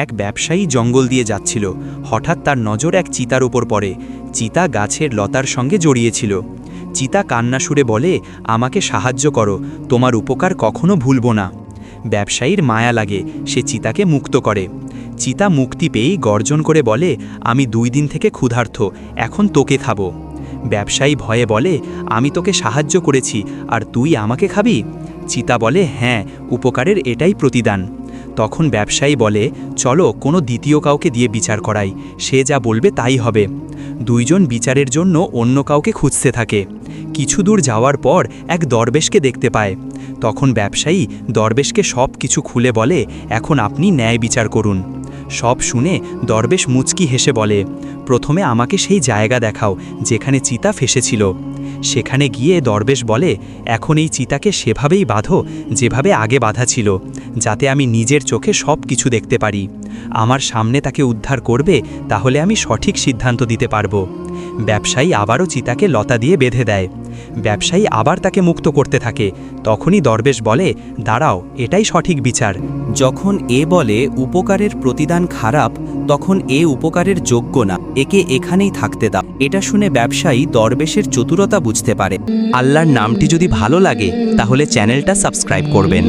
এক ব্যবসায়ী জঙ্গল দিয়ে যাচ্ছিল। হঠাৎ তার নজর এক চিতার উপর পড়ে। চিতা গাছের লতার সঙ্গে জড়িয়েছিল। চিতা কান্না সুরে বলে, আমাকে সাহায্য করো, তোমার উপকার কখনো ভুলব না। ব্যবসায়ীর মায়া লাগে, সে চিতাকে মুক্ত করে। চিতা মুক্তি পেয়েই গর্জন করে বলে, আমি 2 দিন থেকে ক্ষুধার্ত, এখন তোকে খাবো। ব্যবসায়ী ভয়ে বলে, আমি তোকে সাহায্য করেছি আর তুই আমাকে খাবি? চিতা বলে, হ্যাঁ, উপকারের এটাই প্রতিদান। তখন ব্যবসায়ী বলে, চলো কোনো দ্বিতীয় কাউকে দিয়ে বিচার করাই, সে যা বলবে তাই হবে। 2 জন বিচারের জন্য অন্য কাউকে খুঁজতে থাকে। কিছু দূর যাওয়ার পর এক দরবেশকে দেখতে পায়। তখন ব্যবসায়ী দরবেশকে সব কিছু খুলে বলে, এখন আপনি ন্যায় বিচার করুন। সব শুনে দরবেশ মুচকি হেসে বলে, প্রথমে আমাকে সেই জায়গা দেখাও যেখানে চিতা ফেসেছিল। সেখানে গিয়ে দরবেশ বলে, এখন এই চিতাকে সেভাবেই বাঁধো যেভাবে আগে বাঁধা ছিল, যাতে আমি নিজের চোখে সব কিছু দেখতে পারি। আমার সামনে তাকে উদ্ধার করবে, তাহলে আমি সঠিক সিদ্ধান্ত দিতে পারবো। ব্যবসায়ী আবারও চিতাকে লতা দিয়ে বেঁধে দেয়। ব্যবসায়ী আবার তাকে মুক্ত করতে থাকে। তখনই দরবেশ বলে, দাঁড়াও, এটাই সঠিক বিচার। যখন এ বলে উপকারের প্রতিদান খারাপ, তখন এ উপকারের যোগ্য না, একে এখানেই থাকতে দাও। এটা শুনে ব্যবসায়ী দরবেশের চতুরতা বুঝতে পারে। আল্লাহর নামটি যদি ভালো লাগে তাহলে চ্যানেলটা সাবস্ক্রাইব করবেন।